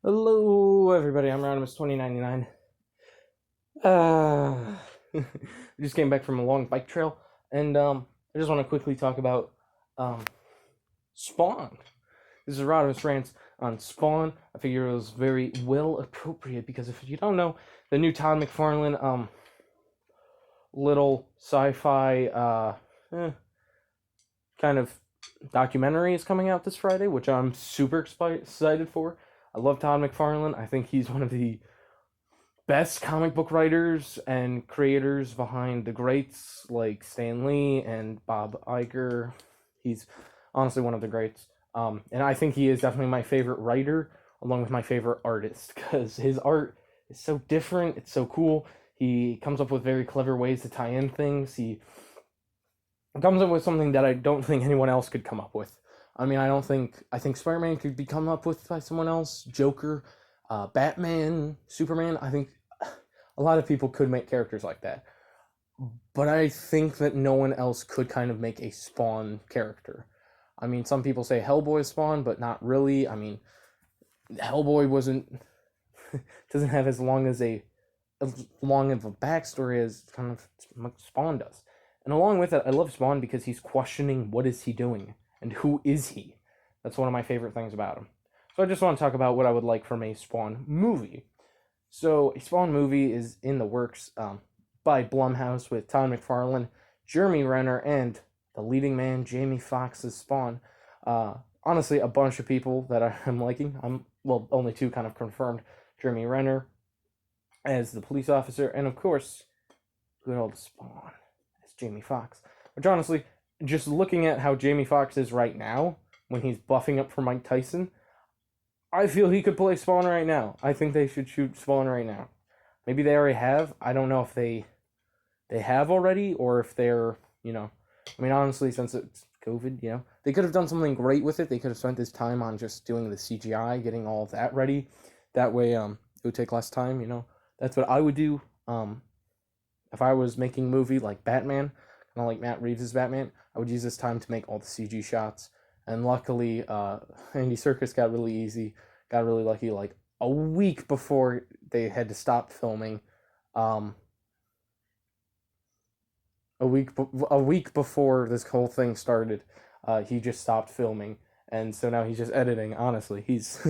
Hello, everybody. I'm Rodimus 2099. Uh, I just came back from a long bike trail, and I just want to quickly talk about um, Spawn. This is Rodimus rants on Spawn. I figure it was very well appropriate because if you don't know, the new Todd McFarlane little sci-fi kind of documentary is coming out this Friday, which I'm super excited for. I love Todd McFarlane. I think he's one of the best comic book writers and creators behind the greats like Stan Lee and Bob Iger. He's honestly one of the greats. And I think he is definitely my favorite writer, along with my favorite artist, because his art is so different. It's so cool. He comes up with very clever ways to tie in things. He comes up with something that I don't think anyone else could come up with. I mean, I think Spider-Man could be come up with by someone else. Joker, Batman, Superman. I think a lot of people could make characters like that, but I think that no one else could kind of make a Spawn character. I mean, some people say Hellboy Spawn, but not really. I mean, Hellboy wasn't doesn't have as long of a backstory as kind of Spawn does. And along with it, I love Spawn because he's questioning what is he doing and who is he. That's one of my favorite things about him. So I just want to talk about what I would like from a Spawn movie. So a Spawn movie is in the works by Blumhouse with Todd McFarlane, Jeremy Renner, and the leading man Jamie Foxx's Spawn. Honestly, a bunch of people that I'm liking. Only two kind of confirmed. Jeremy Renner as the police officer, and of course, good old Spawn as Jamie Foxx. Which honestly, just looking at how Jamie Foxx is right now, when he's buffing up for Mike Tyson, I feel he could play Spawn right now. I think they should shoot Spawn right now. Maybe they already have. I don't know if they have already or if they're, I mean, honestly, since it's COVID, they could have done something great with it. They could have spent this time on just doing the CGI, getting all of that ready. That way, it would take less time. That's what I would do. If I was making a movie like Batman, kind of like Matt Reeves' Batman, I would use this time to make all the CG shots. And luckily, Andy Serkis got really lucky. Like a week before they had to stop filming, um, a week before this whole thing started, he just stopped filming, and so now he's just editing. Honestly, he's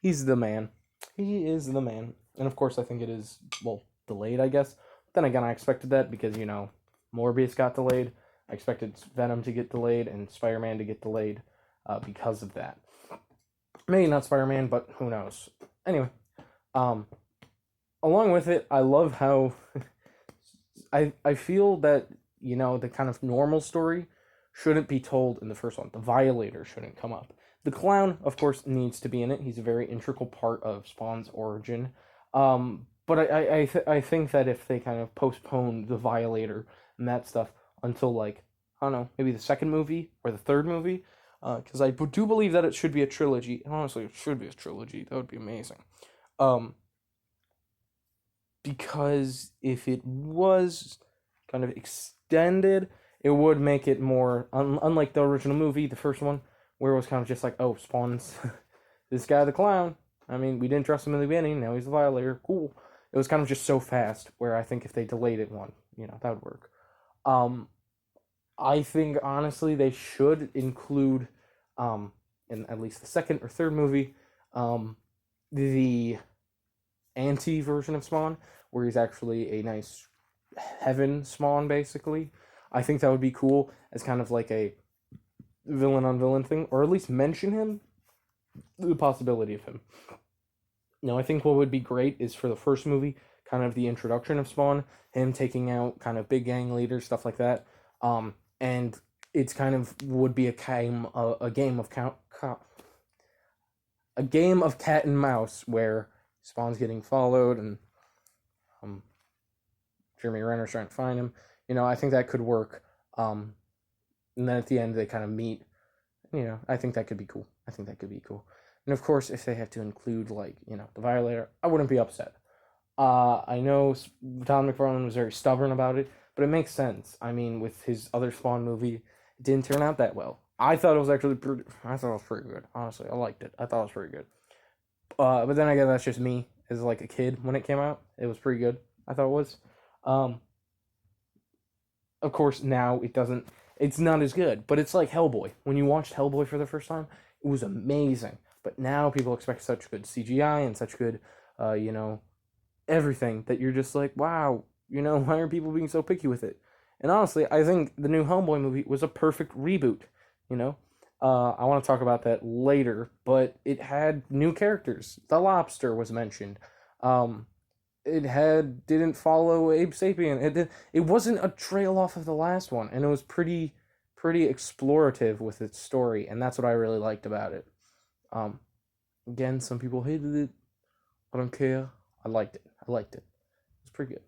he's the man. He is the man, and of course, I think it is delayed. I guess. But then again, I expected that because Morbius got delayed. I expected Venom to get delayed and Spider-Man to get delayed because of that. Maybe not Spider-Man, but who knows? Anyway, um, along with it, I love how I feel that the kind of normal story shouldn't be told in the first one. The Violator shouldn't come up. The clown, of course, needs to be in it. He's a very integral part of Spawn's origin. But I think that if they kind of postpone the Violator and that stuff until like I don't know, maybe the second movie or the third movie, because I do believe that it should be a trilogy. Honestly, it should be a trilogy. That would be amazing. Um, because if it was kind of extended, it would make it more unlike the original movie, the first one, where it was kind of just like, oh, Spawn's this guy the clown. I mean, we didn't trust him in the beginning. Now he's the violator. Cool. It was kind of just so fast. Where I think if they delayed it one, that would work. Um, I think honestly they should include, in at least the second or third movie, the anti version of Spawn, where he's actually a nice heaven Spawn, basically. I think that would be cool as kind of like a villain on villain thing, or at least mention him, the possibility of him. Now, I think what would be great is for the first movie, kind of the introduction of Spawn, him taking out kind of big gang leaders, stuff like that. And it's kind of would be a game of a game of cat and mouse where Spawn's getting followed and um, Jeremy Renner's trying to find him. I think that could work. And then at the end they kind of meet. I think that could be cool. I think that could be cool. And of course, if they have to include like the Violator, I wouldn't be upset. I know Tom McFarlane was very stubborn about it, but it makes sense. I mean, with his other Spawn movie, it didn't turn out that well. I thought it was pretty good. Honestly, I liked it. I thought it was pretty good. But then again, that's just me as like a kid when it came out. It was pretty good. I thought it was. Um, of course, now it doesn't. It's not as good, but it's like Hellboy. When you watched Hellboy for the first time, it was amazing. But now people expect such good CGI and such good, you know, everything that you're just like, wow, why are people being so picky with it? And honestly, I think the new Hellboy movie was a perfect reboot. You know, I want to talk about that later, but it had new characters. The Lobster was mentioned. Um, it didn't follow Abe Sapien. It wasn't a trail off of the last one, and it was pretty explorative with its story, and that's what I really liked about it. Um, Again, some people hated it. I don't care. I liked it. I liked it. It's pretty good.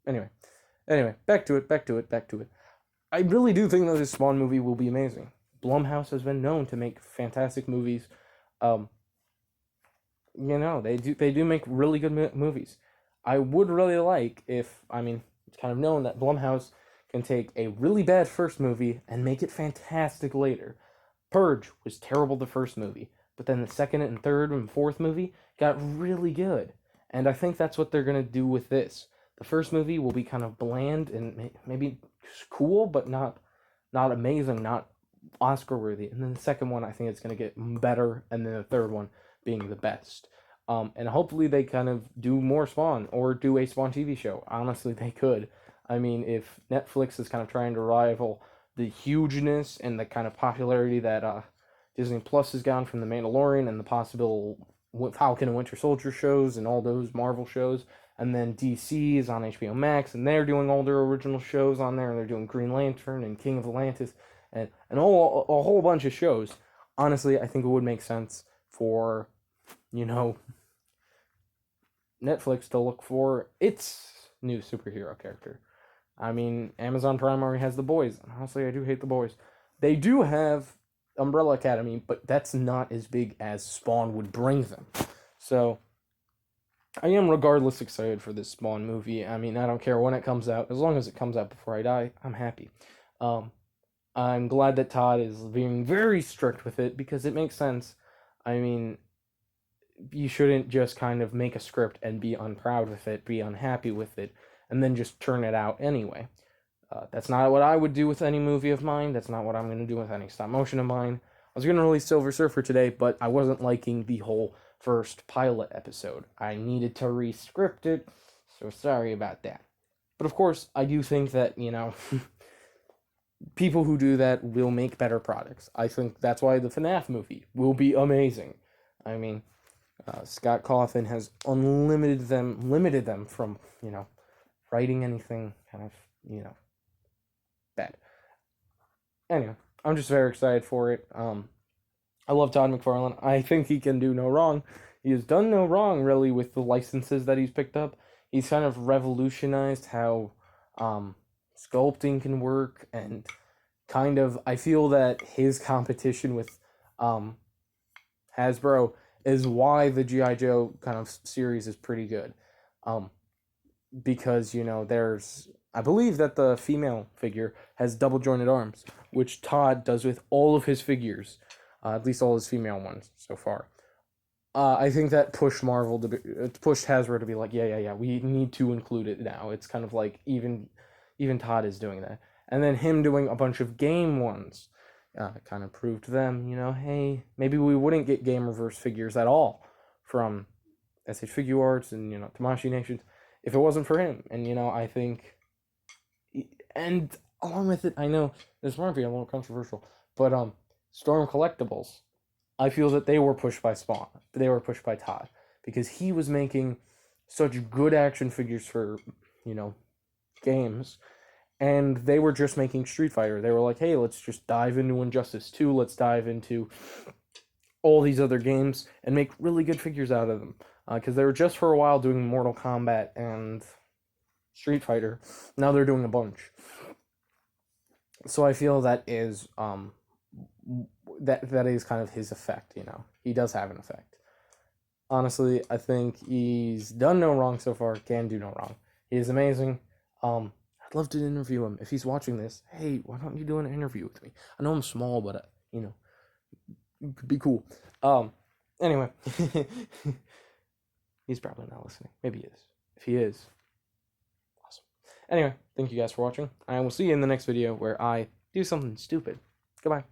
Anyway, back to it. I really do think that this Spawn movie will be amazing. Blumhouse has been known to make fantastic movies. Um, they do make really good movies. I would really like if, I mean, it's kind of known that Blumhouse can take a really bad first movie and make it fantastic later. Purge was terrible the first movie, but then the second and third and fourth movie got really good. And I think that's what they're going to do with this. The first movie will be kind of bland and maybe cool, but not amazing, not Oscar worthy. And then the second one, I think it's going to get better, and then the third one being the best. And hopefully they kind of do more Spawn or do a Spawn TV show. Honestly, they could. I mean, if Netflix is kind of trying to rival the hugeness and the kind of popularity that Disney Plus has gotten from The Mandalorian and the possible Falcon and Winter Soldier shows and all those Marvel shows, and then DC is on HBO Max and they're doing all their original shows on there, and they're doing Green Lantern and King of Atlantis and a whole bunch of shows. Honestly, I think it would make sense for, you know, Netflix to look for its new superhero character. I mean, Amazon Prime already has The Boys. Honestly, I do hate The Boys. They do have Umbrella Academy, but that's not as big as Spawn would bring them. So, I am regardless excited for this Spawn movie. I mean, I don't care when it comes out. As long as it comes out before I die, I'm happy. Um, I'm glad that Todd is being very strict with it because it makes sense. I mean, you shouldn't just kind of make a script and be unproud with it, be unhappy with it, and then just turn it out anyway. That's not what I would do with any movie of mine. That's not what I'm going to do with any stop motion of mine. I was going to release Silver Surfer today, but I wasn't liking the whole first pilot episode. I needed to re-script it, so sorry about that. But of course, I do think that, people who do that will make better products. I think that's why the FNAF movie will be amazing. I mean, Scott Cawthon has limited them from, writing anything kind of, bad. Anyway, I'm just very excited for it. I love Todd McFarlane. I think he can do no wrong. He has done no wrong, really, with the licenses that he's picked up. He's kind of revolutionized how sculpting can work, and kind of, I feel that his competition with Hasbro is why the G.I. Joe kind of series is pretty good. Because, I believe that the female figure has double jointed arms, which Todd does with all of his figures, at least all his female ones so far. I think that pushed pushed Hasbro to be like, yeah, we need to include it now. It's kind of like even Todd is doing that, and then him doing a bunch of game ones, kind of proved to them, hey, maybe we wouldn't get Game Reverse figures at all from SH Figure Arts and Tamashii Nations if it wasn't for him. And I think, and along with it, I know this might be a little controversial, but Storm Collectibles, I feel that they were pushed by Spawn. They were pushed by Todd because he was making such good action figures for, games, and they were just making Street Fighter. They were like, hey, let's just dive into Injustice 2, let's dive into all these other games and make really good figures out of them. Because they were just for a while doing Mortal Kombat and Street Fighter. Now they're doing a bunch. So I feel that is that is kind of his effect, He does have an effect. Honestly, I think he's done no wrong so far, can do no wrong. He is amazing. I'd love to interview him. If he's watching this, hey, why don't you do an interview with me? I know I'm small, but, it could be cool. Anyway, he's probably not listening. Maybe he is. If he is, awesome. Anyway, thank you guys for watching. I will see you in the next video where I do something stupid. Goodbye.